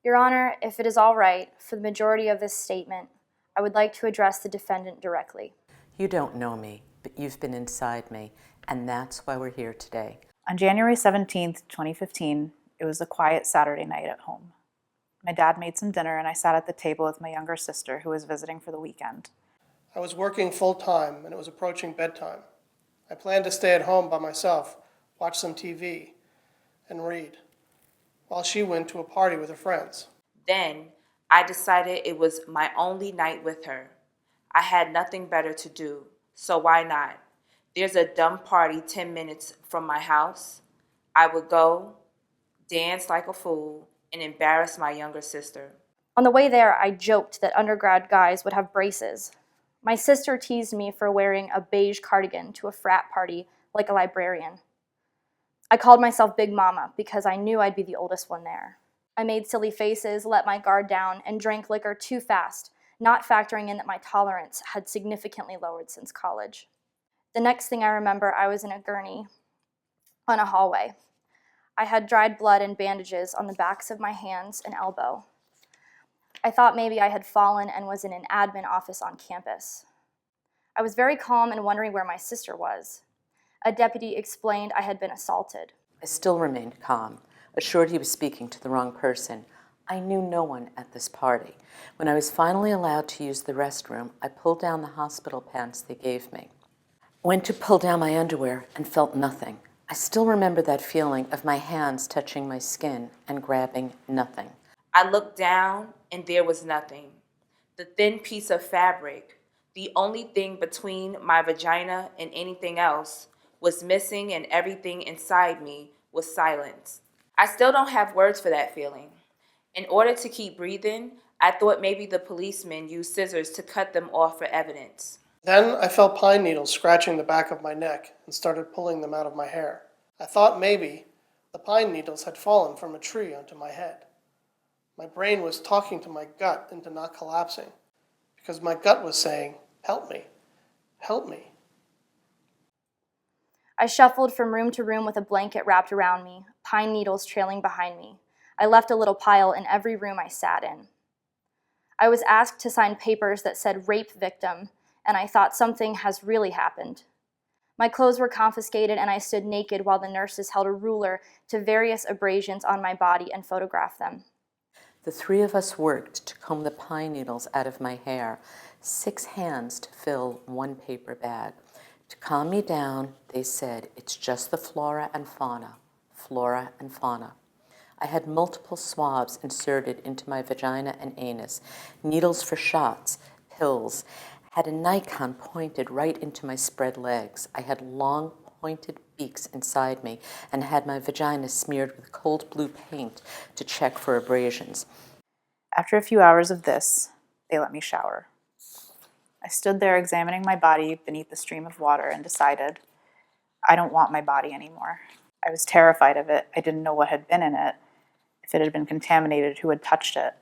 Your Honor, if it is all right, for the majority of this statement, I would like to address the defendant directly. You don't know me, but you've been inside me, and that's why we're here today. On January 17th, 2015, it was a quiet Saturday night at home. My dad made some dinner, and I sat at the table with my younger sister, who was visiting for the weekend. I was working full-time, and it was approaching bedtime. I planned to stay at home by myself, watch some TV, and read, while she went to a party with her friends. Then I decided it was my only night with her. I had nothing better to do, so why not? There's a dumb party 10 minutes from my house. I would go, dance like a fool, and embarrass my younger sister. On the way there, I joked that undergrad guys would have braces. My sister teased me for wearing a beige cardigan to a frat party like a librarian. I called myself Big Mama because I knew I'd be the oldest one there. I made silly faces, let my guard down, and drank liquor too fast, not factoring in that my tolerance had significantly lowered since college. The next thing I remember, I was in a gurney on a hallway. I had dried blood and bandages on the backs of my hands and elbow. I thought maybe I had fallen and was in an admin office on campus. I was very calm and wondering where my sister was. A deputy explained I had been assaulted. I still remained calm, assured he was speaking to the wrong person. I knew no one at this party. When I was finally allowed to use the restroom, I pulled down the hospital pants they gave me. Went to pull down my underwear and felt nothing. I still remember that feeling of my hands touching my skin and grabbing nothing. I looked down and there was nothing. The thin piece of fabric, the only thing between my vagina and anything else, was missing, and everything inside me was silence. I still don't have words for that feeling. In order to keep breathing, I thought maybe the policemen used scissors to cut them off for evidence. Then I felt pine needles scratching the back of my neck and started pulling them out of my hair. I thought maybe the pine needles had fallen from a tree onto my head. My brain was talking to my gut into not collapsing, because my gut was saying, "Help me, help me." I shuffled from room to room with a blanket wrapped around me, pine needles trailing behind me. I left a little pile in every room I sat in. I was asked to sign papers that said rape victim, and I thought something has really happened. My clothes were confiscated, and I stood naked while the nurses held a ruler to various abrasions on my body and photographed them. The three of us worked to comb the pine needles out of my hair, 6 hands to fill 1 paper bag. To calm me down, they said, it's just the flora and fauna, flora and fauna. I had multiple swabs inserted into my vagina and anus, needles for shots, pills, had a Nikon pointed right into my spread legs. I had long pointed beaks inside me and had my vagina smeared with cold blue paint to check for abrasions. After a few hours of this, they let me shower. I stood there examining my body beneath the stream of water and decided, I don't want my body anymore. I was terrified of it. I didn't know what had been in it, if it had been contaminated, who had touched it.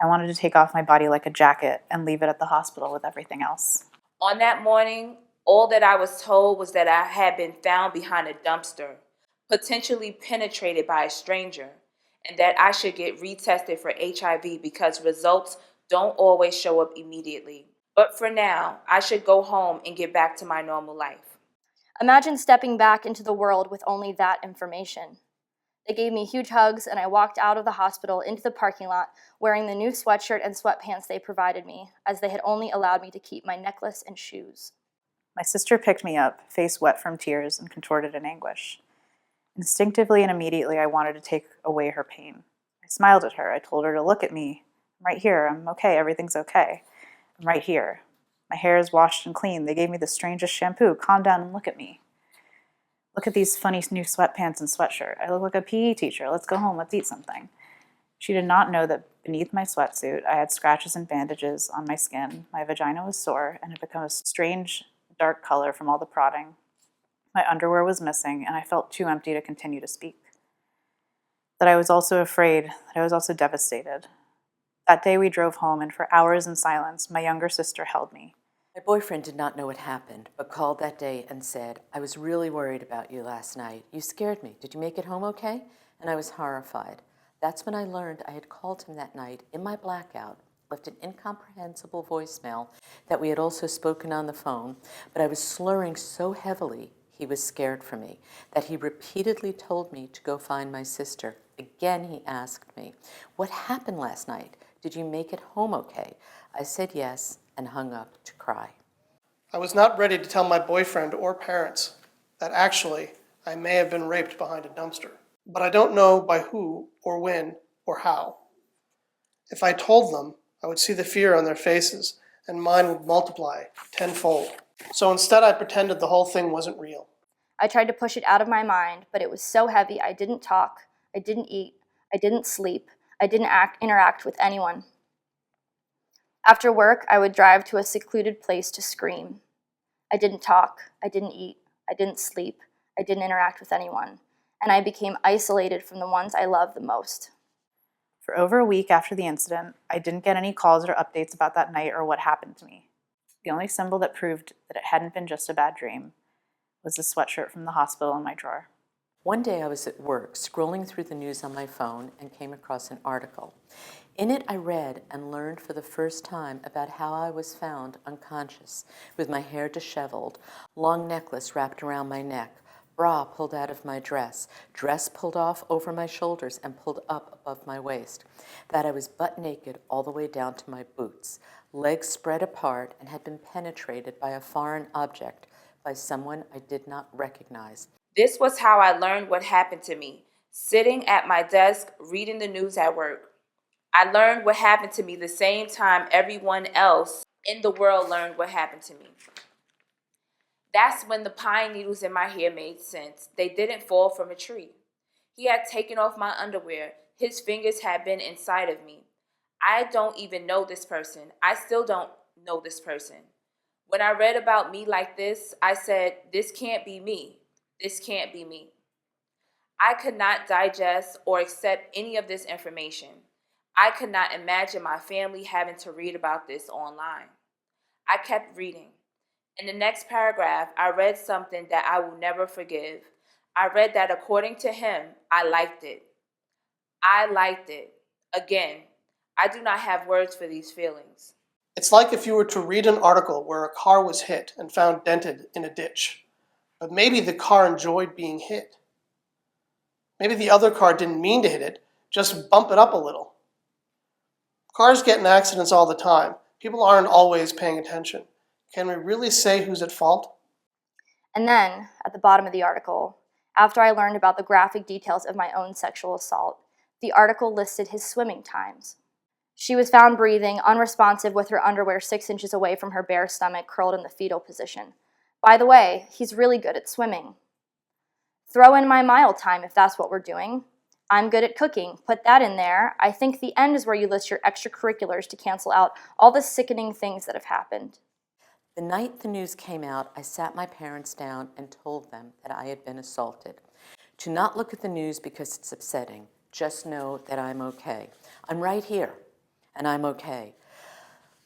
I wanted to take off my body like a jacket and leave it at the hospital with everything else. On that morning, all that I was told was that I had been found behind a dumpster, potentially penetrated by a stranger, and that I should get retested for HIV because results don't always show up immediately. But for now, I should go home and get back to my normal life. Imagine stepping back into the world with only that information. They gave me huge hugs, and I walked out of the hospital into the parking lot wearing the new sweatshirt and sweatpants they provided me, as they had only allowed me to keep my necklace and shoes. My sister picked me up, face wet from tears and contorted in anguish. Instinctively and immediately, I wanted to take away her pain. I smiled at her. I told her to look at me. I'm right here. I'm okay. Everything's okay. I'm right here. My hair is washed and clean. They gave me the strangest shampoo. Calm down and look at me. Look at these funny new sweatpants and sweatshirt. I look like a PE teacher. Let's go home. Let's eat something. She did not know that beneath my sweatsuit, I had scratches and bandages on my skin. My vagina was sore and had become a strange, dark color from all the prodding. My underwear was missing, and I felt too empty to continue to speak. That I was also afraid, that I was also devastated. That day we drove home, and for hours in silence, my younger sister held me. My boyfriend did not know what happened, but called that day and said, I was really worried about you last night. You scared me. Did you make it home okay? And I was horrified. That's when I learned I had called him that night in my blackout, left an incomprehensible voicemail that we had also spoken on the phone, but I was slurring so heavily he was scared for me that he repeatedly told me to go find my sister. Again, he asked me, "What happened last night? Did you make it home okay?" I said yes and hung up to cry. I was not ready to tell my boyfriend or parents that actually I may have been raped behind a dumpster, but I don't know by who or when or how. If I told them, I would see the fear on their faces and mine would multiply tenfold. So instead, I pretended the whole thing wasn't real. I tried to push it out of my mind, but it was so heavy I didn't talk, I didn't eat, I didn't sleep, I didn't interact with anyone. After work, I would drive to a secluded place to scream. I didn't talk, I didn't eat, I didn't sleep, I didn't interact with anyone, and I became isolated from the ones I loved the most. For over a week after the incident, I didn't get any calls or updates about that night or what happened to me. The only symbol that proved that it hadn't been just a bad dream was the sweatshirt from the hospital in my drawer. One day I was at work scrolling through the news on my phone and came across an article. In it I read and learned for the first time about how I was found unconscious, with my hair disheveled, long necklace wrapped around my neck, bra pulled out of my dress pulled off over my shoulders and pulled up above my waist, that I was butt naked all the way down to my boots, legs spread apart, and had been penetrated by a foreign object, by someone I did not recognize. This was how I learned what happened to me, sitting at my desk reading the news at work. I learned what happened to me the same time everyone else in the world learned what happened to me. That's when the pine needles in my hair made sense. They didn't fall from a tree. He had taken off my underwear. His fingers had been inside of me. I don't even know this person. I still don't know this person. When I read about me like this, I said, this can't be me. This can't be me. I could not digest or accept any of this information. I could not imagine my family having to read about this online. I kept reading. In the next paragraph, I read something that I will never forgive. I read that according to him, I liked it. I liked it. Again, I do not have words for these feelings. It's like if you were to read an article where a car was hit and found dented in a ditch, but maybe the car enjoyed being hit. Maybe the other car didn't mean to hit it, just bump it up a little. Cars get in accidents all the time. People aren't always paying attention. Can we really say who's at fault? And then, at the bottom of the article, after I learned about the graphic details of my own sexual assault, the article listed his swimming times. She was found breathing, unresponsive, with her underwear 6 inches away from her bare stomach, curled in the fetal position. By the way, he's really good at swimming. Throw in my mile time if that's what we're doing. I'm good at cooking. Put that in there. I think the end is where you list your extracurriculars to cancel out all the sickening things that have happened. The night the news came out, I sat my parents down and told them that I had been assaulted. To not look at the news because it's upsetting. Just know that I'm okay. I'm right here, and I'm okay.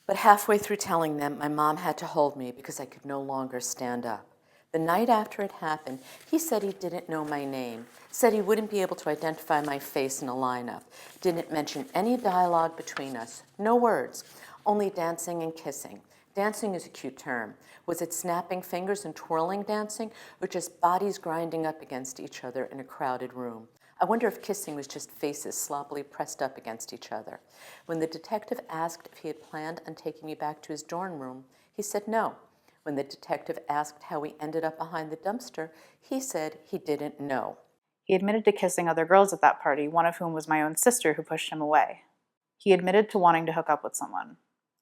But halfway through telling them, my mom had to hold me because I could no longer stand up. The night after it happened, he said he didn't know my name, said he wouldn't be able to identify my face in a lineup, didn't mention any dialogue between us, no words, only dancing and kissing. Dancing is a cute term. Was it snapping fingers and twirling dancing, or just bodies grinding up against each other in a crowded room? I wonder if kissing was just faces sloppily pressed up against each other. When the detective asked if he had planned on taking me back to his dorm room, he said no. When the detective asked how we ended up behind the dumpster, he said he didn't know. He admitted to kissing other girls at that party, one of whom was my own sister who pushed him away. He admitted to wanting to hook up with someone.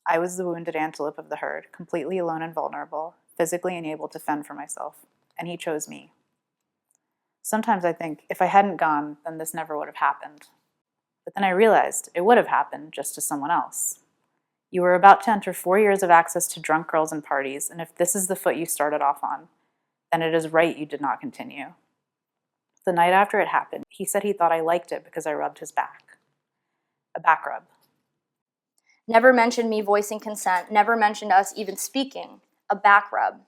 I was the wounded antelope of the herd, completely alone and vulnerable, physically unable to fend for myself, and he chose me. Sometimes I think, if I hadn't gone, then this never would have happened. But then I realized it would have happened just to someone else. You were about to enter 4 years of access to drunk girls and parties, and if this is the foot you started off on, then it is right you did not continue. The night after it happened, he said he thought I liked it because I rubbed his back. A back rub. Never mentioned me voicing consent, never mentioned us even speaking. A back rub.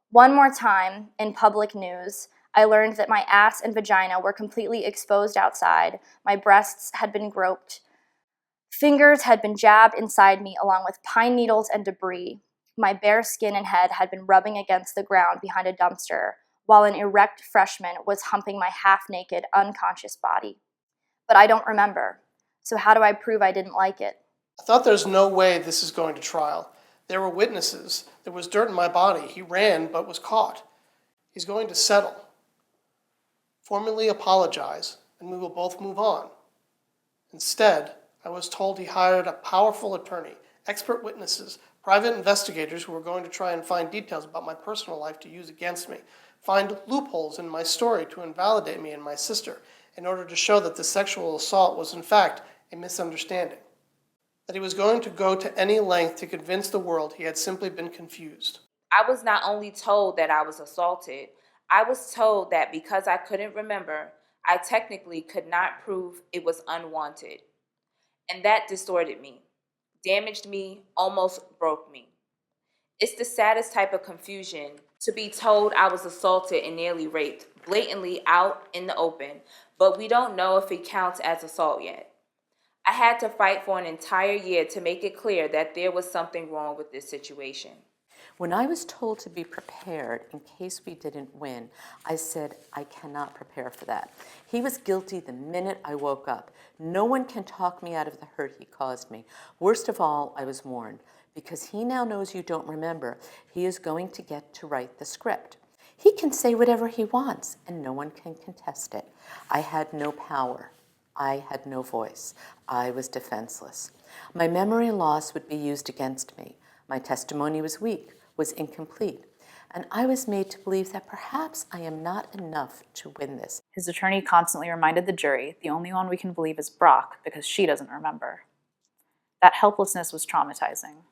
One more time, in public news, I learned that my ass and vagina were completely exposed outside, my breasts had been groped, fingers had been jabbed inside me along with pine needles and debris. My bare skin and head had been rubbing against the ground behind a dumpster, while an erect freshman was humping my half-naked, unconscious body. But I don't remember, so how do I prove I didn't like it? I thought there's no way this is going to trial. There were witnesses. There was dirt in my body. He ran but was caught. He's going to settle, formally apologize, and we will both move on. Instead, I was told he hired a powerful attorney, expert witnesses, private investigators who were going to try and find details about my personal life to use against me, find loopholes in my story to invalidate me and my sister in order to show that the sexual assault was in fact a misunderstanding. That he was going to go to any length to convince the world he had simply been confused. I was not only told that I was assaulted, I was told that because I couldn't remember, I technically could not prove it was unwanted. And that distorted me, damaged me, almost broke me. It's the saddest type of confusion to be told I was assaulted and nearly raped, blatantly out in the open, but we don't know if it counts as assault yet. I had to fight for an entire year to make it clear that there was something wrong with this situation. When I was told to be prepared in case we didn't win, I said, I cannot prepare for that. He was guilty the minute I woke up. No one can talk me out of the hurt he caused me. Worst of all, I was warned. Because he now knows you don't remember, he is going to get to write the script. He can say whatever he wants, and no one can contest it. I had no power. I had no voice. I was defenseless. My memory loss would be used against me. My testimony was weak, was incomplete, and I was made to believe that perhaps I am not enough to win this. His attorney constantly reminded the jury, the only one we can believe is Brock because she doesn't remember. That helplessness was traumatizing.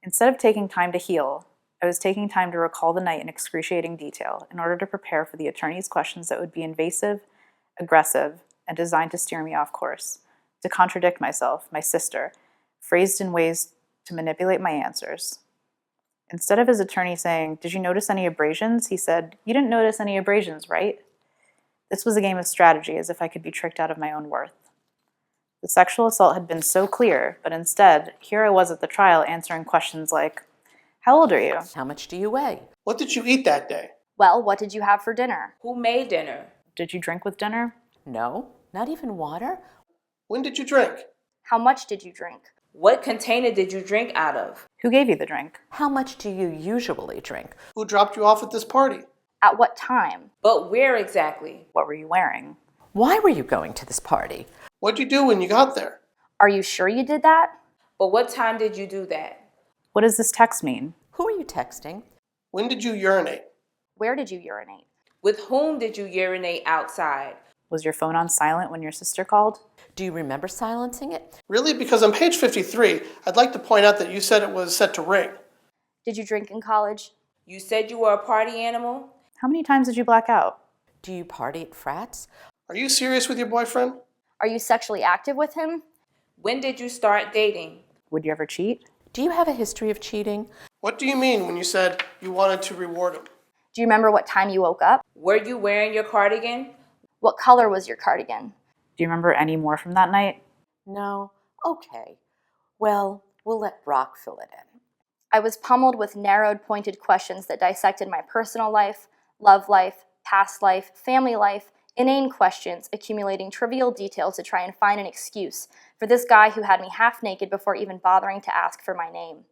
Instead of taking time to heal, I was taking time to recall the night in excruciating detail in order to prepare for the attorney's questions that would be invasive, aggressive, and designed to steer me off course, to contradict myself, my sister, phrased in ways to manipulate my answers. Instead of his attorney saying, "Did you notice any abrasions?" he said, "You didn't notice any abrasions, right?" This was a game of strategy, as if I could be tricked out of my own worth. The sexual assault had been so clear, but instead, here I was at the trial answering questions like, "How old are you?" How much do you weigh? What did you eat that day? Well, what did you have for dinner? Who made dinner? "Did you drink with dinner?" No, not even water. When did you drink? How much did you drink? What container did you drink out of? "Who gave you the drink?" How much do you usually drink? Who dropped you off at this party? At what time? But where exactly? "What were you wearing?" Why were you going to this party? What'd you do when you got there? Are you sure you did that? But what time did you do that? "What does this text mean?" Who are you texting? When did you urinate? Where did you urinate? With whom did you urinate outside? "Was your phone on silent when your sister called?" Do you remember silencing it? Really? Because on page 53, I'd like to point out that you said it was set to ring. Did you drink in college? You said you were a party animal? "How many times did you black out?" Do you party at frats? Are you serious with your boyfriend? Are you sexually active with him? When did you start dating? "Would you ever cheat?" Do you have a history of cheating? What do you mean when you said you wanted to reward him? Do you remember what time you woke up? Were you wearing your cardigan? What color was your cardigan? "Do you remember any more from that night?" No? Okay. Well, we'll let Brock fill it in. I was pummeled with narrowed, pointed questions that dissected my personal life, love life, past life, family life, inane questions accumulating trivial details to try and find an excuse for this guy who had me half naked before even bothering to ask for my name.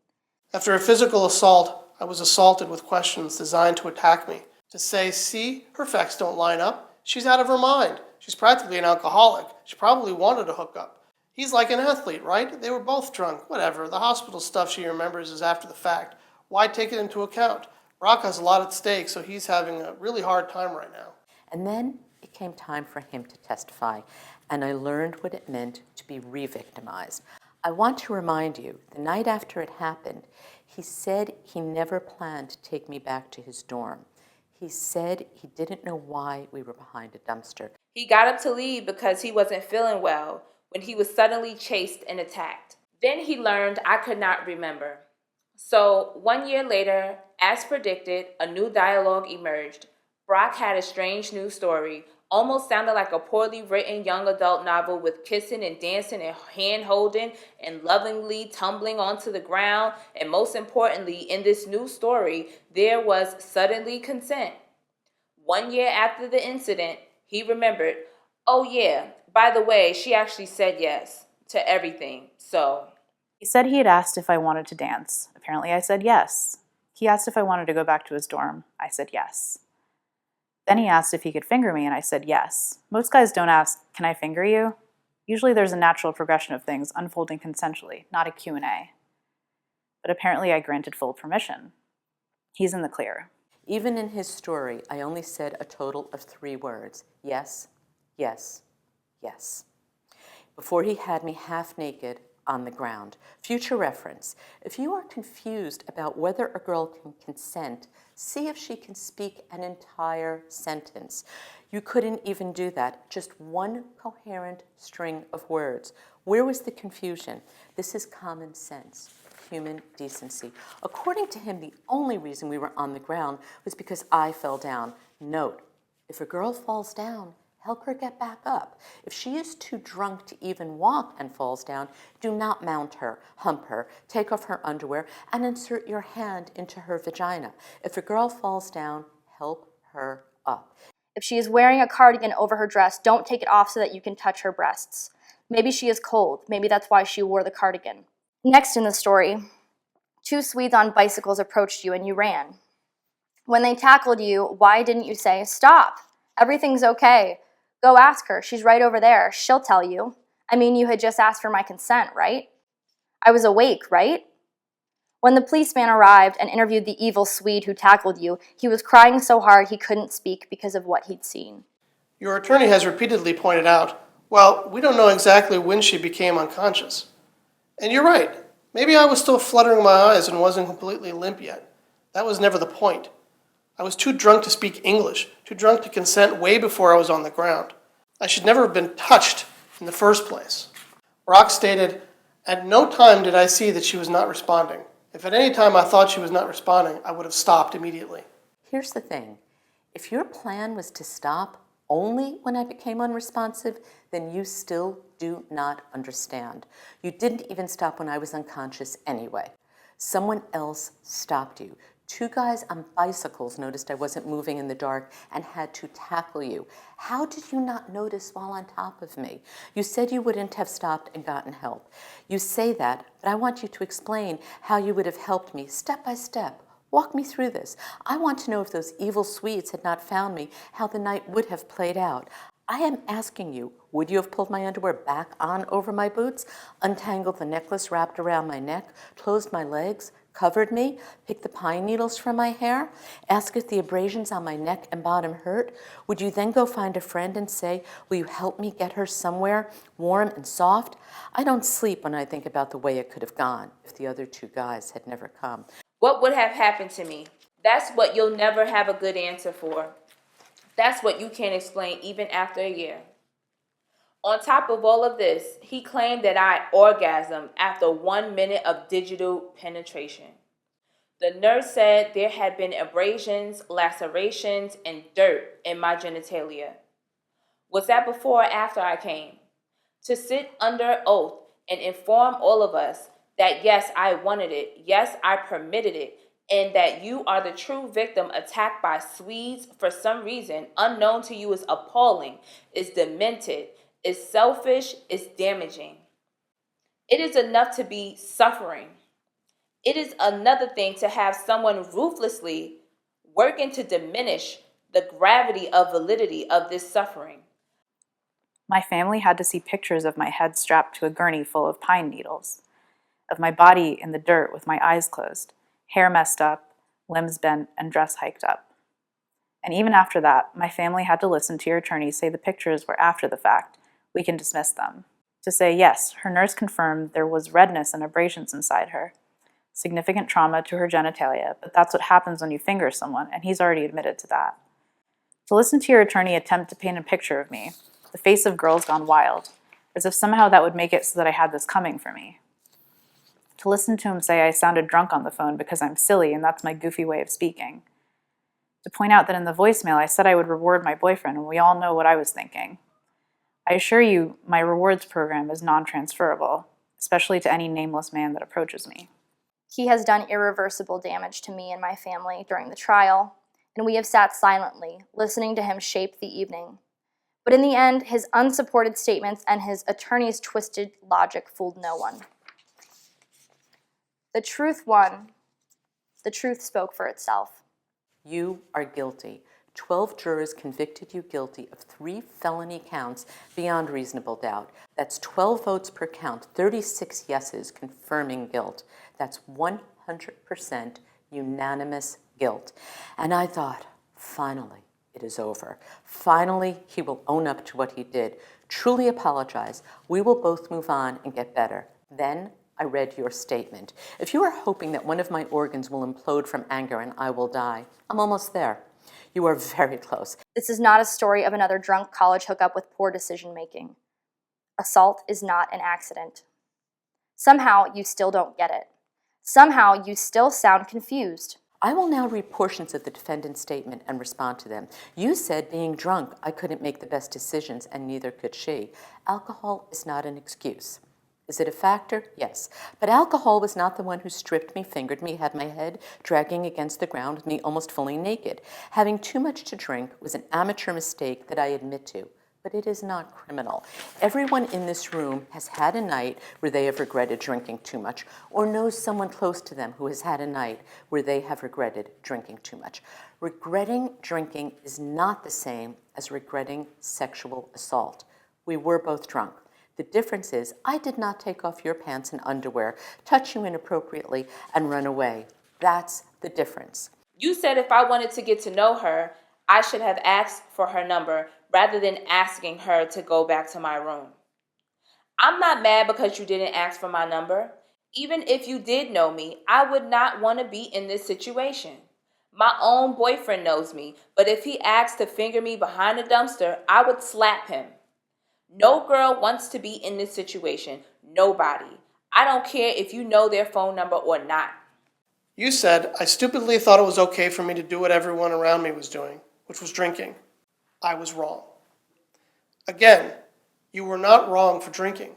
After a physical assault, I was assaulted with questions designed to attack me. To say, see, her facts don't line up. She's out of her mind. She's practically an alcoholic. She probably wanted to hook up. He's like an athlete, right? They were both drunk. Whatever. The hospital stuff she remembers is after the fact. Why take it into account? Brock has a lot at stake, so he's having a really hard time right now. And then it came time for him to testify, and I learned what it meant to be re-victimized. I want to remind you, the night after it happened, he said he never planned to take me back to his dorm. He said he didn't know why we were behind a dumpster. He got up to leave because he wasn't feeling well when he was suddenly chased and attacked. Then he learned I could not remember. So 1 year later, as predicted, a new dialogue emerged. Brock had a strange news story. Almost sounded like a poorly written young adult novel with kissing and dancing and hand holding and lovingly tumbling onto the ground. And most importantly, in this new story, there was suddenly consent. 1 year after the incident, he remembered, oh yeah, by the way, she actually said yes to everything. So He said he had asked if I wanted to dance. Apparently I said yes. He asked if I wanted to go back to his dorm. I said yes. Then he asked if he could finger me, and I said yes. Most guys don't ask, can I finger you? Usually there's a natural progression of things unfolding consensually, not a Q&A. But apparently I granted full permission. He's in the clear. Even in his story, I only said a total of 3 words. Yes, yes, yes. Before he had me half naked on the ground. Future reference. If you are confused about whether a girl can consent, see if she can speak an entire sentence. You couldn't even do that. Just one coherent string of words. Where was the confusion? This is common sense. Human decency. According to him, the only reason we were on the ground was because I fell down. Note, if a girl falls down, help her get back up. If she is too drunk to even walk and falls down, do not mount her, hump her, take off her underwear, and insert your hand into her vagina. If a girl falls down, help her up. If she is wearing a cardigan over her dress, don't take it off so that you can touch her breasts. Maybe she is cold. Maybe that's why she wore the cardigan. Next in the story, 2 Swedes on bicycles approached you and you ran. When they tackled you, why didn't you say, stop, everything's okay? Go ask her, she's right over there, she'll tell you. I mean, you had just asked for my consent, right? I was awake, right? When the policeman arrived and interviewed the evil Swede who tackled you, he was crying so hard he couldn't speak because of what he'd seen. Your attorney has repeatedly pointed out, well, we don't know exactly when she became unconscious. And you're right. Maybe I was still fluttering my eyes and wasn't completely limp yet. That was never the point. I was too drunk to speak English, too drunk to consent way before I was on the ground. I should never have been touched in the first place. Brock stated, at no time did I see that she was not responding. If at any time I thought she was not responding, I would have stopped immediately. Here's the thing. If your plan was to stop only when I became unresponsive, then you still do not understand. You didn't even stop when I was unconscious anyway. Someone else stopped you. 2 guys on bicycles noticed I wasn't moving in the dark and had to tackle you. How did you not notice while on top of me? You said you wouldn't have stopped and gotten help. You say that, but I want you to explain how you would have helped me step by step. Walk me through this. I want to know if those evil Swedes had not found me, how the night would have played out. I am asking you, would you have pulled my underwear back on over my boots, untangled the necklace wrapped around my neck, closed my legs, covered me, picked the pine needles from my hair, asked if the abrasions on my neck and bottom hurt? Would you then go find a friend and say, will you help me get her somewhere warm and soft? I don't sleep when I think about the way it could have gone if the other 2 guys had never come. what would have happened to me? That's what you'll never have a good answer for. That's what you can't explain even after a year. On top of all of this, he claimed that I orgasmed after 1 minute of digital penetration. The nurse said there had been abrasions, lacerations, and dirt in my genitalia. Was that before or after I came? To sit under oath and inform all of us that yes, I wanted it, yes, I permitted it, and that you are the true victim attacked by Swedes for some reason unknown to you is appalling, is demented, is selfish, is damaging. It is enough to be suffering. It is another thing to have someone ruthlessly working to diminish the gravity of validity of this suffering. My family had to see pictures of my head strapped to a gurney full of pine needles, of my body in the dirt with my eyes closed, hair messed up, limbs bent, and dress hiked up. And even after that, my family had to listen to your attorney say the pictures were after the fact. We can dismiss them. To say, yes, her nurse confirmed there was redness and abrasions inside her. Significant trauma to her genitalia, but that's what happens when you finger someone, and he's already admitted to that. To listen to your attorney attempt to paint a picture of me, the face of girls gone wild, as if somehow that would make it so that I had this coming for me. To listen to him say I sounded drunk on the phone because I'm silly and that's my goofy way of speaking. to point out that in the voicemail I said I would reward my boyfriend, and we all know what I was thinking. I assure you, my rewards program is non-transferable, especially to any nameless man that approaches me. He has done irreversible damage to me and my family during the trial, and we have sat silently, listening to him shape the evening. But in the end, his unsupported statements and his attorney's twisted logic fooled no one. The truth won. The truth spoke for itself. You are guilty. 12 jurors convicted you guilty of 3 felony counts beyond reasonable doubt. That's 12 votes per count, 36 yeses confirming guilt. That's 100% unanimous guilt. And I thought, finally, it is over. Finally, he will own up to what he did, truly apologize. We will both move on and get better. Then I read your statement. If you are hoping that one of my organs will implode from anger and I will die, I'm almost there. You are very close. This is not a story of another drunk college hookup with poor decision-making. Assault is not an accident. Somehow, you still don't get it. Somehow, you still sound confused. I will now read portions of the defendant's statement and respond to them. You said being drunk, I couldn't make the best decisions, and neither could she. Alcohol is not an excuse. Is it a factor? Yes. But alcohol was not the one who stripped me, fingered me, had my head dragging against the ground with me almost fully naked. Having too much to drink was an amateur mistake that I admit to, but it is not criminal. Everyone in this room has had a night where they have regretted drinking too much, or knows someone close to them who has had a night where they have regretted drinking too much. Regretting drinking is not the same as regretting sexual assault. We were both drunk. The difference is I did not take off your pants and underwear, touch you inappropriately, and run away. That's the difference. You said if I wanted to get to know her, I should have asked for her number rather than asking her to go back to my room. I'm not mad because you didn't ask for my number. Even if you did know me, I would not want to be in this situation. My own boyfriend knows me, but if he asked to finger me behind a dumpster, I would slap him. No girl wants to be in this situation. Nobody. I don't care if you know their phone number or not. You said I stupidly thought it was okay for me to do what everyone around me was doing, which was drinking. I was wrong. Again, you were not wrong for drinking.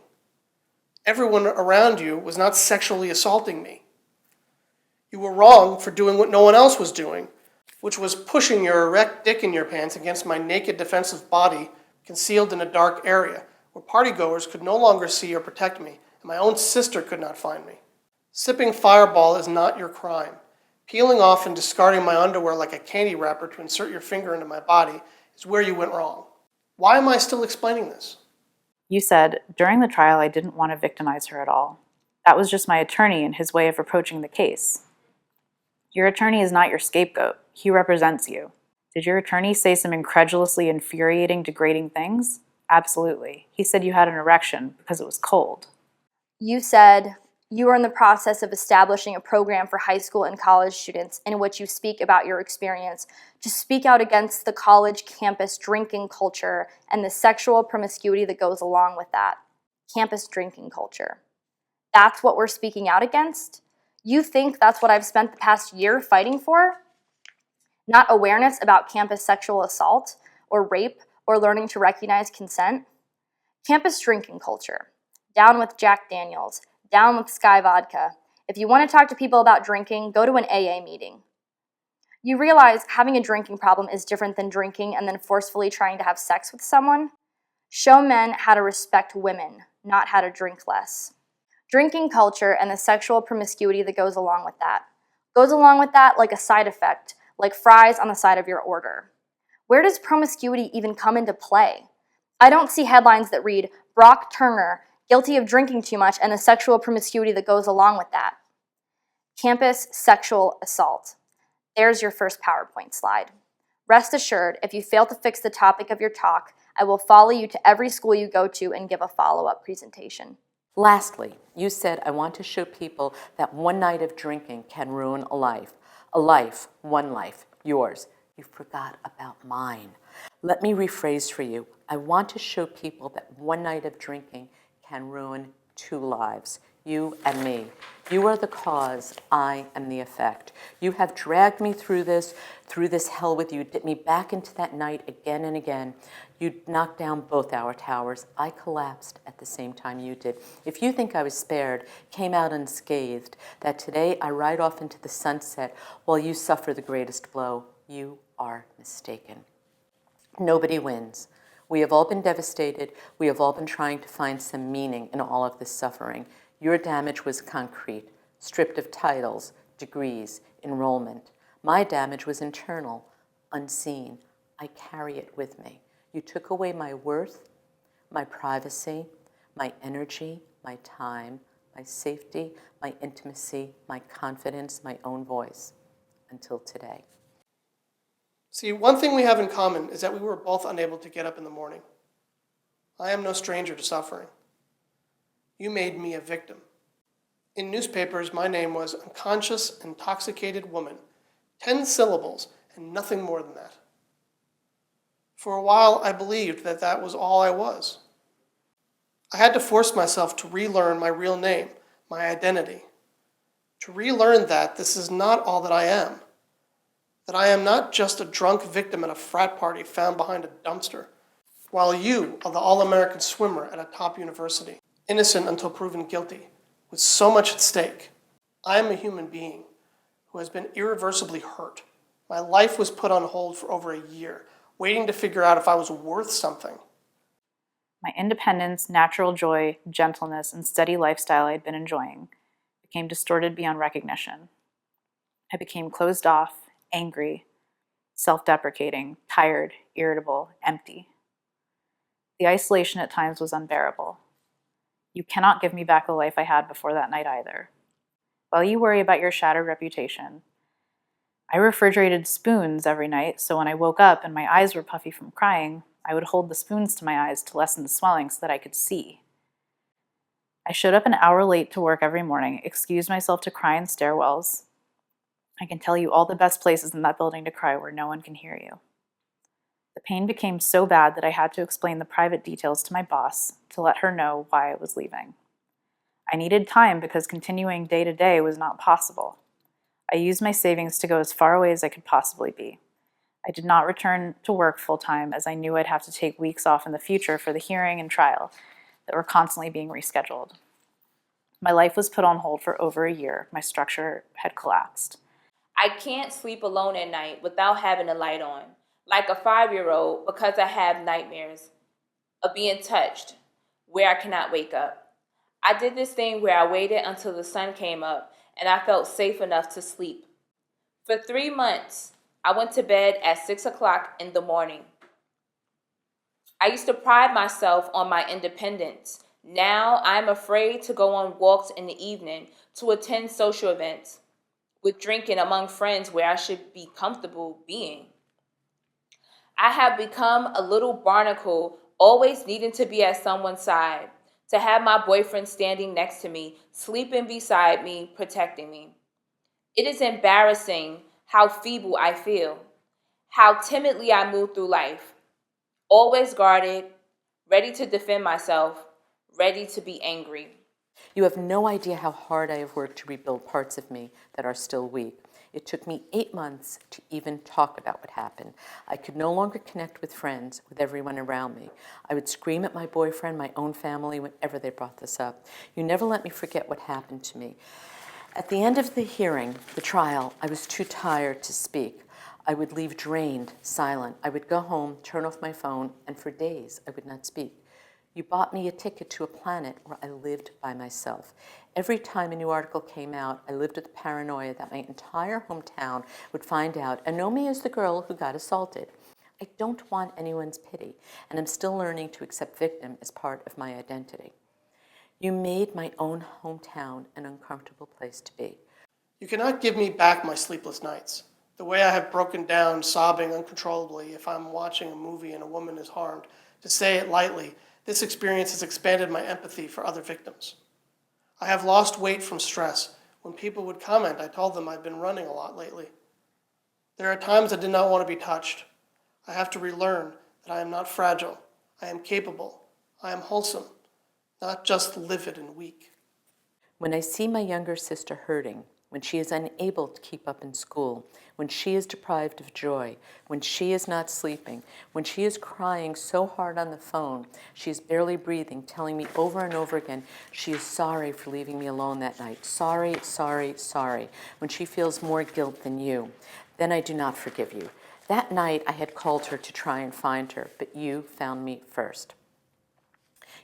Everyone around you was not sexually assaulting me. You were wrong for doing what no one else was doing, which was pushing your erect dick in your pants against my naked defensive body concealed in a dark area where partygoers could no longer see or protect me, and my own sister could not find me. Sipping Fireball is not your crime. Peeling off and discarding my underwear like a candy wrapper to insert your finger into my body is where you went wrong. Why am I still explaining this? You said, during the trial I didn't want to victimize her at all. That was just my attorney and his way of approaching the case. Your attorney is not your scapegoat. He represents you. Did your attorney say some incredulously infuriating, degrading things? Absolutely. He said you had an erection because it was cold. You said you are in the process of establishing a program for high school and college students in which you speak about your experience to speak out against the college campus drinking culture and the sexual promiscuity that goes along with that. Campus drinking culture. That's what we're speaking out against? You think that's what I've spent the past year fighting for? Not awareness about campus sexual assault or rape or learning to recognize consent? Campus drinking culture. Down with Jack Daniels. Down with Sky Vodka. If you want to talk to people about drinking, go to an AA meeting. You realize having a drinking problem is different than drinking and then forcefully trying to have sex with someone? Show men how to respect women, not how to drink less. Drinking culture and the sexual promiscuity that goes along with that. Goes along with that like a side effect, like fries on the side of your order. Where does promiscuity even come into play? I don't see headlines that read, Brock Turner, guilty of drinking too much and the sexual promiscuity that goes along with that. Campus sexual assault. There's your first PowerPoint slide. Rest assured, if you fail to fix the topic of your talk, I will follow you to every school you go to and give a follow-up presentation. Lastly, you said, I want to show people that one night of drinking can ruin a life. A life, one life, yours. You forgot about mine. Let me rephrase for you. I want to show people that one night of drinking can ruin 2 lives, you and me. You are the cause, I am the effect. You have dragged me through this hell with you, dipped me back into that night again and again. You knocked down both our towers. I collapsed at the same time you did. If you think I was spared, came out unscathed, that today I ride off into the sunset while you suffer the greatest blow, you are mistaken. Nobody wins. We have all been devastated. We have all been trying to find some meaning in all of this suffering. Your damage was concrete, stripped of titles, degrees, enrollment. My damage was internal, unseen. I carry it with me. You took away my worth, my privacy, my energy, my time, my safety, my intimacy, my confidence, my own voice, until today. See, one thing we have in common is that we were both unable to get up in the morning. I am no stranger to suffering. You made me a victim. In newspapers, my name was unconscious, intoxicated woman, 10 syllables and nothing more than that. For a while, I believed that that was all I was. I had to force myself to relearn my real name, my identity, to relearn that this is not all that I am, that I am not just a drunk victim at a frat party found behind a dumpster, while you are the all-American swimmer at a top university, innocent until proven guilty, with so much at stake. I am a human being who has been irreversibly hurt. My life was put on hold for over a year, waiting to figure out if I was worth something. My independence, natural joy, gentleness, and steady lifestyle I had been enjoying became distorted beyond recognition. I became closed off, angry, self-deprecating, tired, irritable, empty. The isolation at times was unbearable. You cannot give me back the life I had before that night either. While you worry about your shattered reputation, I refrigerated spoons every night, so when I woke up and my eyes were puffy from crying, I would hold the spoons to my eyes to lessen the swelling so that I could see. I showed up an hour late to work every morning, excused myself to cry in stairwells. I can tell you all the best places in that building to cry where no one can hear you. The pain became so bad that I had to explain the private details to my boss to let her know why I was leaving. I needed time because continuing day to day was not possible. I used my savings to go as far away as I could possibly be. I did not return to work full-time as I knew I'd have to take weeks off in the future for the hearing and trial that were constantly being rescheduled. My life was put on hold for over a year. My structure had collapsed. I can't sleep alone at night without having a light on, like a 5-year-old, because I have nightmares of being touched where I cannot wake up. I did this thing where I waited until the sun came up and I felt safe enough to sleep. For 3 months, I went to bed at 6 o'clock in the morning. I used to pride myself on my independence. Now I'm afraid to go on walks in the evening, to attend social events with drinking among friends where I should be comfortable being. I have become a little barnacle, always needing to be at someone's side, to have my boyfriend standing next to me, sleeping beside me, protecting me. It is embarrassing how feeble I feel, how timidly I move through life, always guarded, ready to defend myself, ready to be angry. You have no idea how hard I have worked to rebuild parts of me that are still weak. It took me 8 months to even talk about what happened. I could no longer connect with friends, with everyone around me. I would scream at my boyfriend, my own family, whenever they brought this up. You never let me forget what happened to me. At the end of the hearing, the trial, I was too tired to speak. I would leave drained, silent. I would go home, turn off my phone, and for days I would not speak. You bought me a ticket to a planet where I lived by myself. Every time a new article came out, I lived with the paranoia that my entire hometown would find out and know me as the girl who got assaulted. I don't want anyone's pity, and I'm still learning to accept victim as part of my identity. You made my own hometown an uncomfortable place to be. You cannot give me back my sleepless nights, the way I have broken down, sobbing uncontrollably if I'm watching a movie and a woman is harmed. To say it lightly, this experience has expanded my empathy for other victims. I have lost weight from stress. When people would comment, I told them I've been running a lot lately. There are times I did not want to be touched. I have to relearn that I am not fragile. I am capable. I am wholesome, not just livid and weak. When I see my younger sister hurting, when she is unable to keep up in school, when she is deprived of joy, when she is not sleeping, when she is crying so hard on the phone, she is barely breathing, telling me over and over again she is sorry for leaving me alone that night. Sorry, sorry, sorry. When she feels more guilt than you, then I do not forgive you. That night I had called her to try and find her, but you found me first.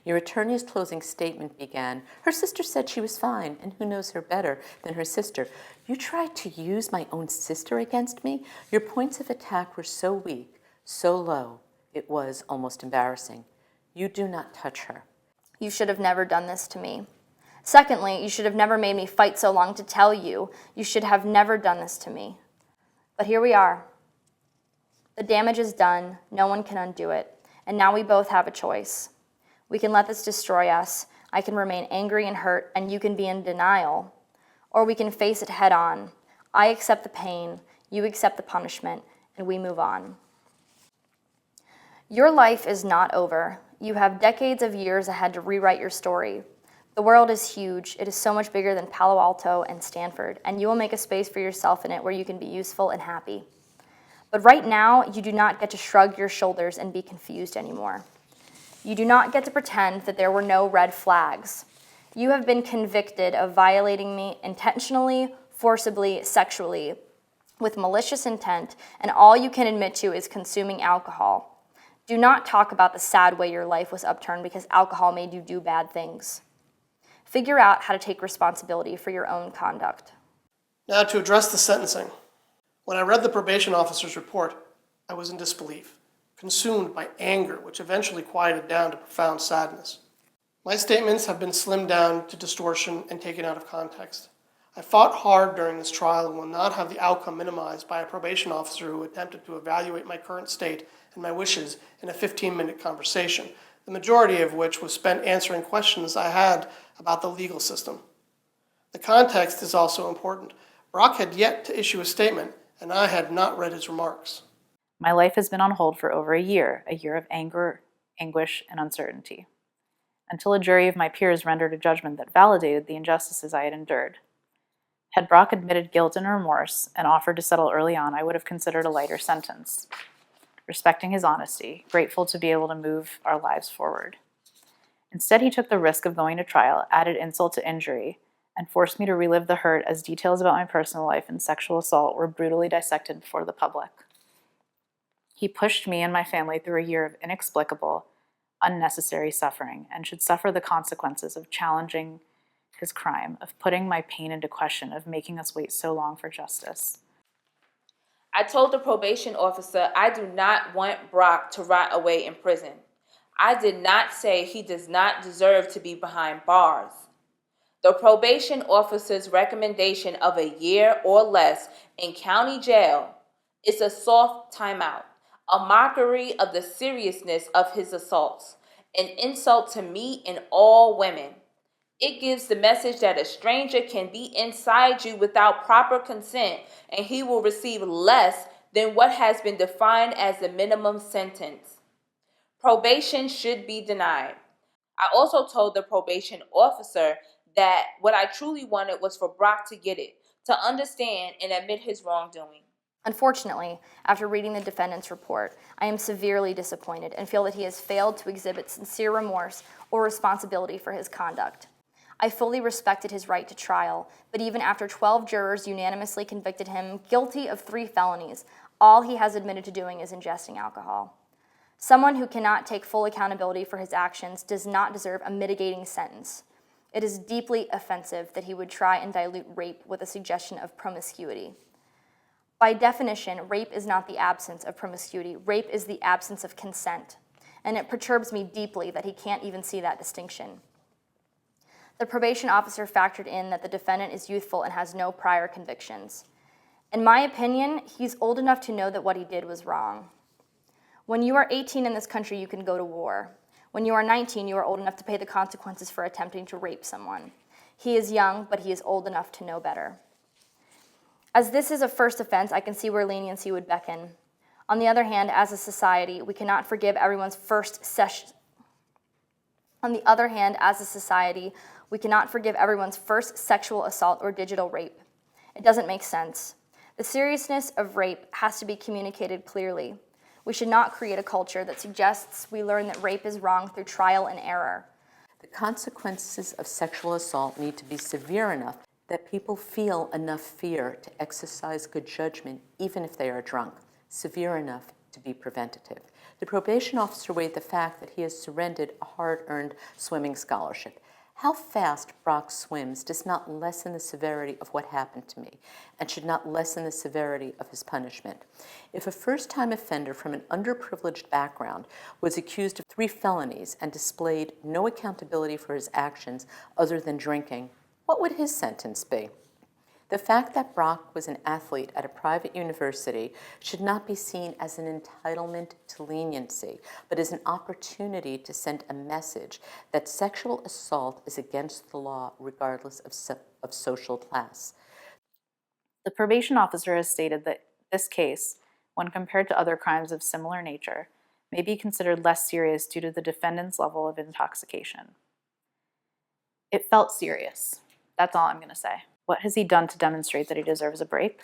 Your attorney's closing statement began, her sister said she was fine, and who knows her better than her sister? You tried to use my own sister against me? Your points of attack were so weak, so low, it was almost embarrassing. You do not touch her. You should have never done this to me. Secondly, you should have never made me fight so long to tell you. You should have never done this to me. But here we are. The damage is done, no one can undo it, and now we both have a choice. We can let this destroy us. I can remain angry and hurt, and you can be in denial. Or we can face it head on. I accept the pain, you accept the punishment, and we move on. Your life is not over. You have decades of years ahead to rewrite your story. The world is huge. It is so much bigger than Palo Alto and Stanford, and you will make a space for yourself in it where you can be useful and happy. But right now, you do not get to shrug your shoulders and be confused anymore. You do not get to pretend that there were no red flags. You have been convicted of violating me intentionally, forcibly, sexually, with malicious intent, and all you can admit to is consuming alcohol. Do not talk about the sad way your life was upturned because alcohol made you do bad things. Figure out how to take responsibility for your own conduct. Now to address the sentencing. When I read the probation officer's report, I was in disbelief, consumed by anger, which eventually quieted down to profound sadness. My statements have been slimmed down to distortion and taken out of context. I fought hard during this trial and will not have the outcome minimized by a probation officer who attempted to evaluate my current state and my wishes in a 15-minute conversation, the majority of which was spent answering questions I had about the legal system. The context is also important. Brock had yet to issue a statement, and I had not read his remarks. My life has been on hold for over a year of anger, anguish, and uncertainty, until a jury of my peers rendered a judgment that validated the injustices I had endured. Had Brock admitted guilt and remorse and offered to settle early on, I would have considered a lighter sentence, respecting his honesty, grateful to be able to move our lives forward. Instead, he took the risk of going to trial, added insult to injury, and forced me to relive the hurt as details about my personal life and sexual assault were brutally dissected before the public. He pushed me and my family through a year of inexplicable, unnecessary suffering and should suffer the consequences of challenging his crime, of putting my pain into question, of making us wait so long for justice. I told the probation officer I do not want Brock to rot away in prison. I did not say he does not deserve to be behind bars. The probation officer's recommendation of a year or less in county jail is a soft timeout, a mockery of the seriousness of his assaults, an insult to me and all women. It gives the message that a stranger can be inside you without proper consent and he will receive less than what has been defined as the minimum sentence. Probation should be denied. I also told the probation officer that what I truly wanted was for Brock to get it, to understand and admit his wrongdoing. Unfortunately, after reading the defendant's report, I am severely disappointed and feel that he has failed to exhibit sincere remorse or responsibility for his conduct. I fully respected his right to trial, but even after 12 jurors unanimously convicted him guilty of 3 felonies, all he has admitted to doing is ingesting alcohol. Someone who cannot take full accountability for his actions does not deserve a mitigating sentence. It is deeply offensive that he would try and dilute rape with a suggestion of promiscuity. By definition, rape is not the absence of promiscuity. Rape is the absence of consent, and it perturbs me deeply that he can't even see that distinction. The probation officer factored in that the defendant is youthful and has no prior convictions. In my opinion, he's old enough to know that what he did was wrong. When you are 18 in this country, you can go to war. When you are 19, you are old enough to pay the consequences for attempting to rape someone. He is young, but he is old enough to know better. As this is a first offense, I can see where leniency would beckon. On the other hand, as a society, we cannot forgive everyone's first On the other hand, as a society, we cannot forgive everyone's first sexual assault or digital rape. It doesn't make sense. The seriousness of rape has to be communicated clearly. We should not create a culture that suggests we learn that rape is wrong through trial and error. The consequences of sexual assault need to be severe enough that people feel enough fear to exercise good judgment, even if they are drunk, severe enough to be preventative. The probation officer weighed the fact that he has surrendered a hard-earned swimming scholarship. How fast Brock swims does not lessen the severity of what happened to me and should not lessen the severity of his punishment. If a first-time offender from an underprivileged background was accused of 3 felonies and displayed no accountability for his actions other than drinking, what would his sentence be? The fact that Brock was an athlete at a private university should not be seen as an entitlement to leniency, but as an opportunity to send a message that sexual assault is against the law regardless of social class. The probation officer has stated that this case, when compared to other crimes of similar nature, may be considered less serious due to the defendant's level of intoxication. It felt serious. That's all I'm going to say. What has he done to demonstrate that he deserves a break?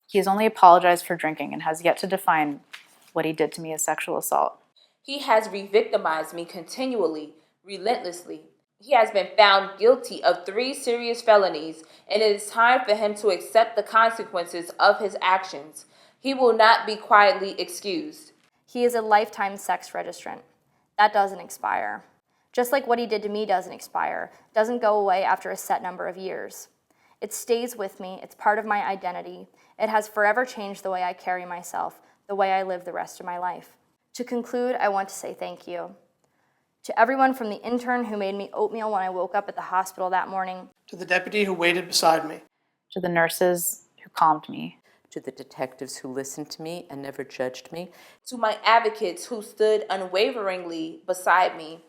He has only apologized for drinking and has yet to define what he did to me as sexual assault. He has re-victimized me continually, relentlessly. He has been found guilty of 3 serious felonies, and it is time for him to accept the consequences of his actions. He will not be quietly excused. He is a lifetime sex registrant. That doesn't expire. Just like what he did to me doesn't expire, doesn't go away after a set number of years. It stays with me, it's part of my identity. It has forever changed the way I carry myself, the way I live the rest of my life. To conclude, I want to say thank you. To everyone from the intern who made me oatmeal when I woke up at the hospital that morning. To the deputy who waited beside me. To the nurses who calmed me. To the detectives who listened to me and never judged me. To my advocates who stood unwaveringly beside me.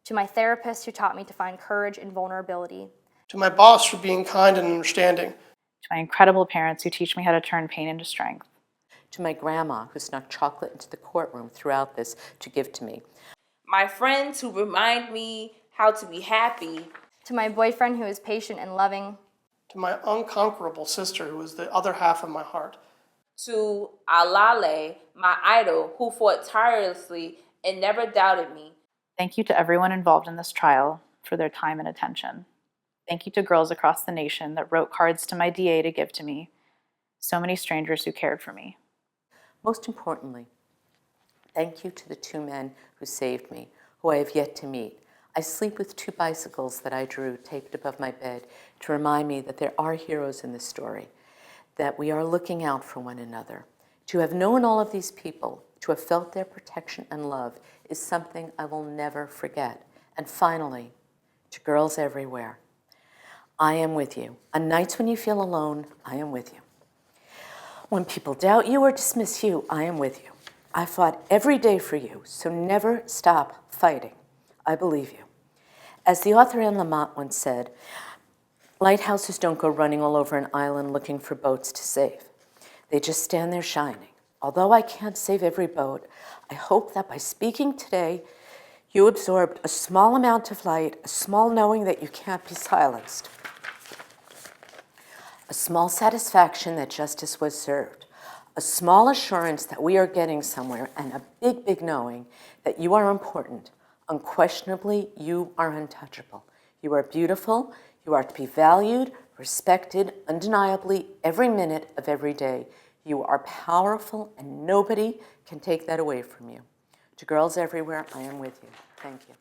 To my therapist who taught me to find courage in vulnerability. To my boss for being kind and understanding. To my incredible parents who teach me how to turn pain into strength. To my grandma who snuck chocolate into the courtroom throughout this to give to me. My friends who remind me how to be happy. To my boyfriend who is patient and loving. To my unconquerable sister who is the other half of my heart. To Alale, my idol, who fought tirelessly and never doubted me. Thank you to everyone involved in this trial for their time and attention. Thank you to girls across the nation that wrote cards to my DA to give to me. So many strangers who cared for me. Most importantly, thank you to the 2 men who saved me, who I have yet to meet. I sleep with 2 bicycles that I drew taped above my bed to remind me that there are heroes in this story, that we are looking out for one another. To have known all of these people, to have felt their protection and love is something I will never forget. And finally, to girls everywhere, I am with you. On nights when you feel alone, I am with you. When people doubt you or dismiss you, I am with you. I fought every day for you, so never stop fighting. I believe you. As the author Anne Lamott once said, lighthouses don't go running all over an island looking for boats to save. They just stand there shining. Although I can't save every boat, I hope that by speaking today, you absorbed a small amount of light, a small knowing that you can't be silenced, a small satisfaction that justice was served, a small assurance that we are getting somewhere, and a big, big knowing that you are important. Unquestionably, you are untouchable. You are beautiful. You are to be valued, respected, undeniably, every minute of every day. You are powerful, and nobody can take that away from you. To girls everywhere, I am with you. Thank you.